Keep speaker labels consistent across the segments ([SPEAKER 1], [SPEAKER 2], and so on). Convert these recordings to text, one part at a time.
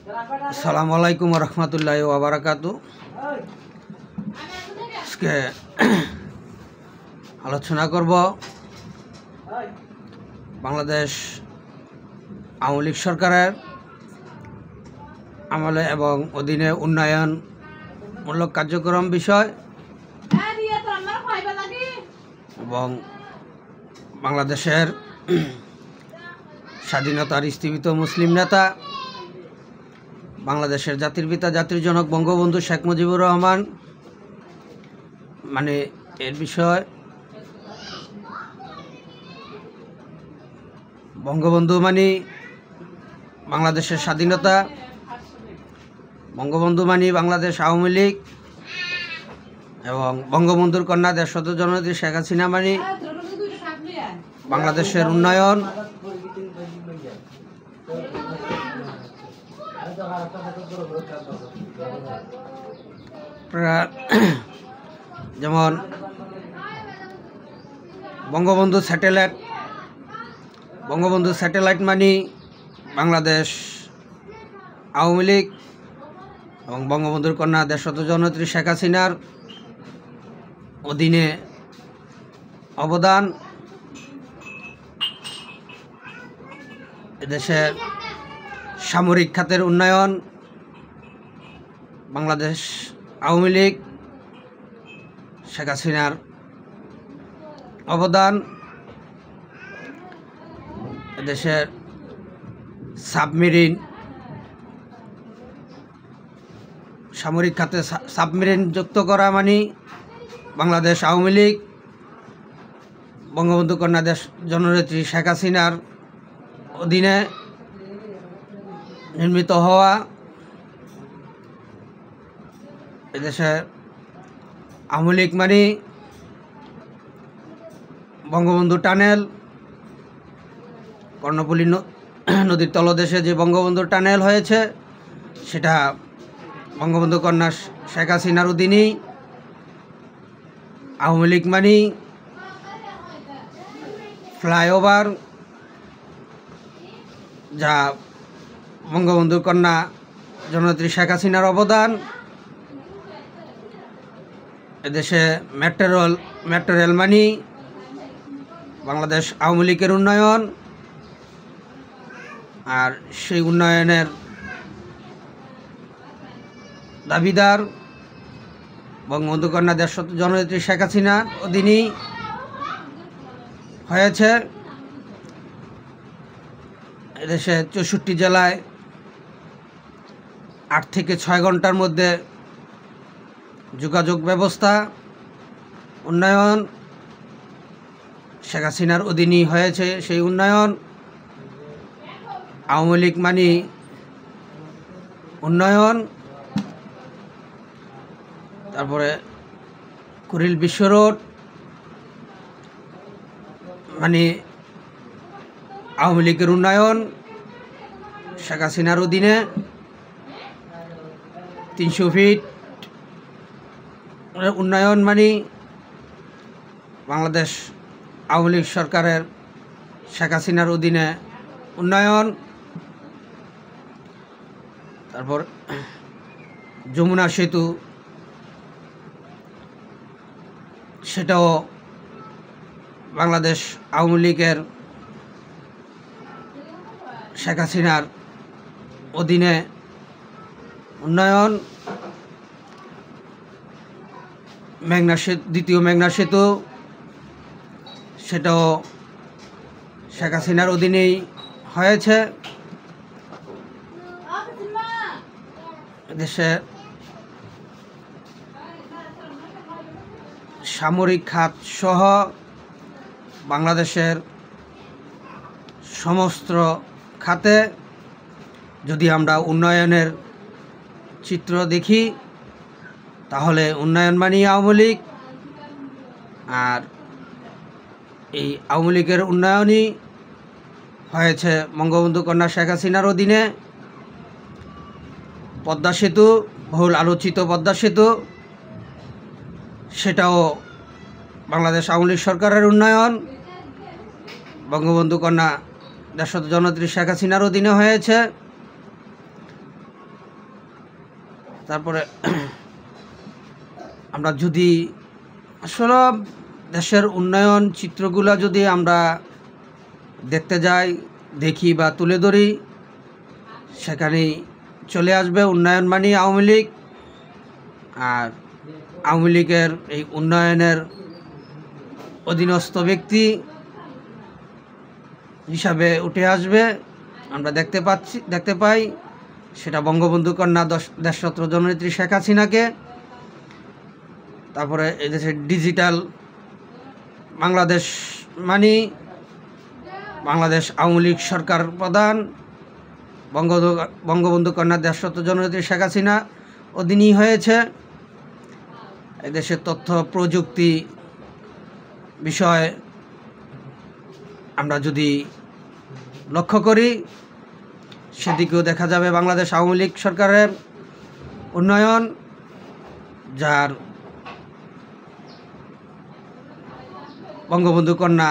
[SPEAKER 1] আসসালামু আলাইকুম রহমতুল্লাহি ওয়া বারাকাতু। আজকে আলোচনা করব বাংলাদেশ আওয়ামী লীগ সরকারের আমলে এবং অধীনে উন্নয়নমূলক কার্যক্রম বিষয় এবং বাংলাদেশের স্বাধীনতার স্থীপিত মুসলিম নেতা বাংলাদেশের জাতির পিতা জাতির জনক বঙ্গবন্ধু শেখ মুজিবুর রহমান এর বিষয় বঙ্গবন্ধু বাংলাদেশের স্বাধীনতা, বঙ্গবন্ধু বাংলাদেশ আওয়ামী লীগ এবং বঙ্গবন্ধুর কন্যা দেশত জননেত্রী শেখ হাসিনা বাংলাদেশের উন্নয়ন। যেমন বঙ্গবন্ধু স্যাটেলাইট বাংলাদেশ আওয়ামী লীগ এবং বঙ্গবন্ধুর কন্যা দেশত জননেত্রী শেখ হাসিনার অধীনে অবদান। এদেশের সামরিক খাতের উন্নয়ন বাংলাদেশ আওয়ামী লীগ শেখ হাসিনার অবদান। এদেশের সামরিক খাতে সাবমেরিন যুক্ত করা বাংলাদেশ আওয়ামী লীগ বঙ্গবন্ধু কন্যা দেশ জননেত্রী শেখ হাসিনার অধীনে নির্মিত হওয়া। এদেশে আওয়ামী লীগ বঙ্গবন্ধু টানেল, কর্ণফুলী নদীর তলদেশে যে বঙ্গবন্ধু টানেল হয়েছে সেটা বঙ্গবন্ধু কন্যা শেখ হাসিনার অধীনেই। আওয়ামী লীগ ফ্লাইওভার, যা বঙ্গবন্ধুর কন্যা জননেত্রী শেখ হাসিনার অবদান। এদেশে মেট্রো রেল বাংলাদেশ আওয়ামী লীগের উন্নয়ন। আর সেই উন্নয়নের দাবিদার বঙ্গবন্ধু কন্যা দেশত জননেত্রী শেখ হাসিনার অধীনেই হয়েছে। এদেশে 64 জেলায় 8 থেকে 6 ঘন্টার মধ্যে যোগাযোগ ব্যবস্থা উন্নয়ন শেখ হাসিনার অধীনেই হয়েছে। সেই উন্নয়ন আওয়ামী লীগ উন্নয়ন। তারপরে কুড়িল বিশ্ব রোড আওয়ামী লীগের উন্নয়ন শেখ হাসিনার অধীনে। 300 ফিট উন্নয়ন বাংলাদেশ আওয়ামী লীগ সরকারের শেখ হাসিনার অধীনে উন্নয়ন। তারপর যমুনা সেতু, সেটাও বাংলাদেশ আওয়ামী লীগের শেখ হাসিনার অধীনে উন্নয়ন। দ্বিতীয় মেঘনা সেতু, সেটাও শেখ হাসিনার অধীনেই হয়েছে। দেশে সামরিক খাত সহ বাংলাদেশের সমস্ত খাতে যদি আমরা উন্নয়নের চিত্র দেখি তাহলে উন্নয়ন আওয়ামী লীগ। আর এই আওয়ামী লীগের উন্নয়নই হয়েছে বঙ্গবন্ধু কন্যা শেখ হাসিনার অধীনে। পদ্মা সেতু, বহুল আলোচিত পদ্মা সেতু, সেটাও বাংলাদেশ আওয়ামী লীগ সরকারের উন্নয়ন। বঙ্গবন্ধু কন্যা দেশত জননেত্রী শেখ হাসিনার অধীনে হয়েছে। তারপরে আমরা যদি আসলে দেশের উন্নয়ন চিত্রগুলো যদি আমরা দেখতে যাই, দেখি বা তুলে ধরি, সেখানেই চলে আসবে উন্নয়ন মানে আওয়ামী লীগ। আর আওয়ামী লীগের এই উন্নয়নের অধীনস্থ ব্যক্তি হিসাবে উঠে আসবে। আমরা দেখতে পাই সেটা বঙ্গবন্ধু কন্যা দেশরত্ন জননেত্রী শেখ হাসিনাকে। তারপরে এদেশের ডিজিটাল বাংলাদেশ মানে বাংলাদেশ আওয়ামী লীগ সরকার প্রধান বঙ্গবন্ধু কন্যা দেশরত্ন জননেত্রী শেখ হাসিনা অধীনই হয়েছে। এদেশের তথ্য প্রযুক্তি বিষয় আমরা যদি লক্ষ্য করি, সেদিকেও দেখা যাবে বাংলাদেশ আওয়ামী লীগ সরকারের উন্নয়ন, যার বঙ্গবন্ধু কন্যা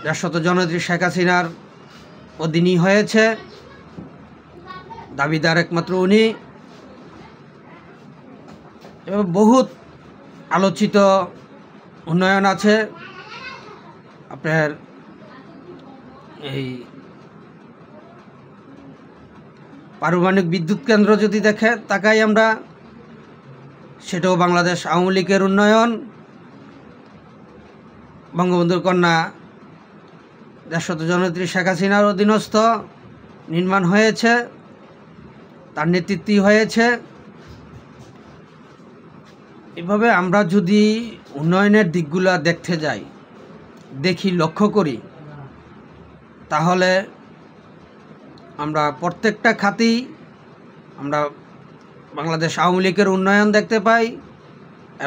[SPEAKER 1] দেশরত্ন জননেত্রী শেখ হাসিনার অধীনই হয়েছে। দাবিদার একমাত্র উনি। এবং বহুত আলোচিত উন্নয়ন আছে। আপনার এই পারমাণবিক বিদ্যুৎ কেন্দ্র যদি তাকাই আমরা, সেটাও বাংলাদেশ আওয়ামী লীগের উন্নয়ন। বঙ্গবন্ধুর কন্যা দেশরত্ন জননেত্রী শেখ হাসিনার অধীনস্থ নির্মাণ হয়েছে, তার নেতৃত্বই হয়েছে। এভাবে আমরা যদি উন্নয়নের দিকগুলো দেখতে যাই, দেখি, লক্ষ্য করি, তাহলে আমরা প্রত্যেকটা খাতেই আমরা বাংলাদেশ আওয়ামী লীগের উন্নয়ন দেখতে পাই।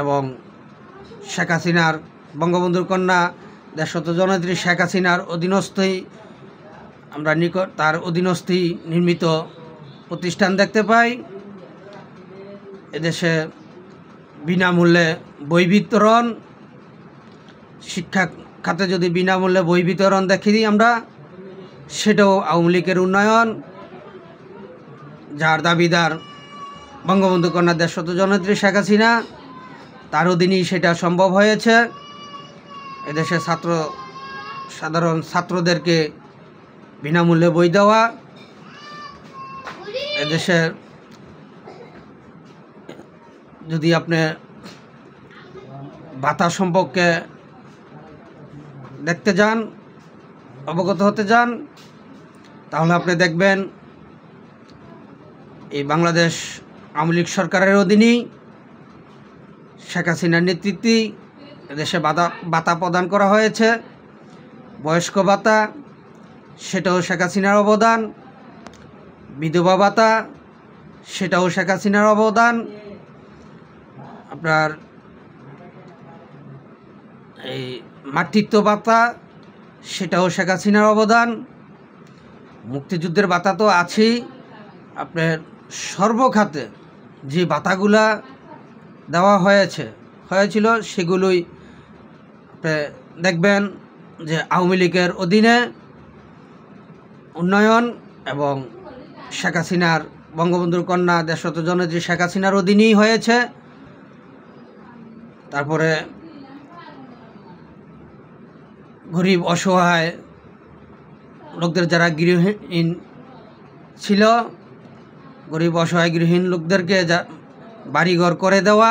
[SPEAKER 1] এবং শেখ হাসিনার বঙ্গবন্ধুর কন্যা দেশরত্ন জননেত্রী শেখ হাসিনার অধীনস্থই আমরা তার অধীনস্থই নির্মিত প্রতিষ্ঠান দেখতে পাই। এদেশে বিনামূল্যে বই বিতরণ, শিক্ষা খাতে যদি বিনামূল্যে বই বিতরণ দেখি আমরা, সেটাও আওয়ামী লীগের উন্নয়ন, যার দাবিদার বঙ্গবন্ধু কন্যা দেশরত্ন জননেত্রী শেখ হাসিনা। তার অধীনেই সেটা সম্ভব হয়েছে। এদেশে সাধারণ ছাত্রদেরকে বিনামূল্যে বই দেওয়া, এদেশে যদি আপনি ভাতা সম্পর্কে দেখতে যান, অবগত হতে যান, তাহলে আপনি দেখবেন এই বাংলাদেশ আওয়ামী লীগ সরকারের অধীনেই শেখ হাসিনার নেতৃত্বে দেশে ভাতা প্রদান করা হয়েছে। বয়স্ক ভাতা, সেটাও শেখ হাসিনার অবদান। বিধবা ভাতা, সেটাও শেখ হাসিনার অবদান। আপনার এই মাতৃত্ব ভাতা, সেটাও শেখ হাসিনার অবদান। মুক্তিযুদ্ধের ভাতা তো আছেই। আপনার সর্বখাতে যে ভাতাগুলা দেওয়া হয়েছিল সেগুলোই দেখবেন যে আওয়ামী লীগের অধীনে উন্নয়ন এবং শেখ হাসিনার বঙ্গবন্ধুর কন্যা দেশরত্ন জননেত্রী শেখ হাসিনার অধীনেই হয়েছে। তারপরে গরিব অসহায় লোকদের যারা গৃহহীন ছিল, গরিব অসহায় গৃহহীন লোকদেরকে বাড়িঘর করে দেওয়া,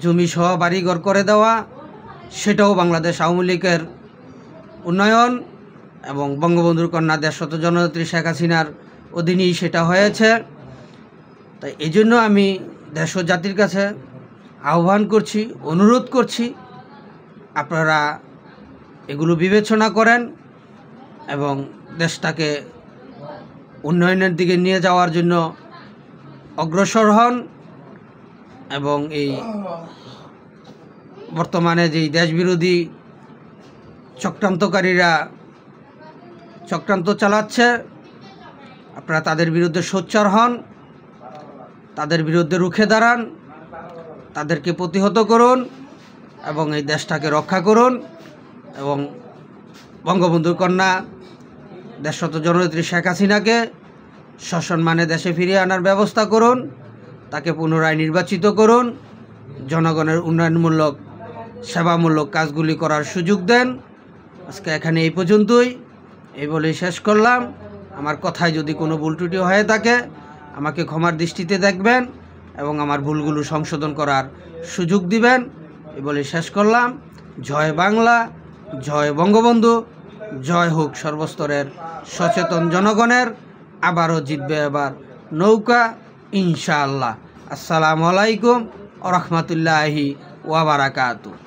[SPEAKER 1] জমিসহ বাড়িঘর করে দেওয়া, সেটাও বাংলাদেশ আওয়ামী লীগের উন্নয়ন এবং বঙ্গবন্ধুর কন্যা দেশরত্ন জননেত্রী শেখ হাসিনার অধীনেই সেটা হয়েছে। তাই এই জন্য আমি দেশ ও জাতির কাছে আহ্বান করছি, অনুরোধ করছি, আপনারা এগুলো বিবেচনা করেন এবং দেশটাকে উন্নয়নের দিকে নিয়ে যাওয়ার জন্য অগ্রসর হন। এবং এই বর্তমানে যেই দেশবিরোধী চক্রান্তকারীরা চক্রান্ত চালাচ্ছে, আপনারা তাদের বিরুদ্ধে সোচ্চার হন, তাদের বিরুদ্ধে রুখে দাঁড়ান, তাদেরকে প্রতিহত করুন এবং এই দেশটাকে রক্ষা করুন এবং বঙ্গবন্ধুর কন্যা দেশরত্ন জননেত্রী শেখ হাসিনাকে সসম্মানে দেশে ফিরিয়ে আনার ব্যবস্থা করুন, তাকে পুনরায় নির্বাচিত করুন, জনগণের উন্নয়নমূলক সেবামূলক কাজগুলি করার সুযোগ দেন। আজকে এখানে এই পর্যন্তই, এই বলেই শেষ করলাম। আমার কথায় যদি কোনো ভুল ত্রুটি হয়ে থাকে আমাকে ক্ষমার দৃষ্টিতে দেখবেন এবং আমার ভুলগুলো সংশোধন করার সুযোগ দিবেন। এই বলেই শেষ করলাম। জয় বাংলা, জয় বঙ্গবন্ধু, জয় হোক সর্বস্তরের সচেতন জনগণের। আবারও জিতবে এবার নৌকা ইনশাআল্লাহ। আসসালামু আলাইকুম ওয়া রাহমাতুল্লাহি ওয়া বারাকাতুহু।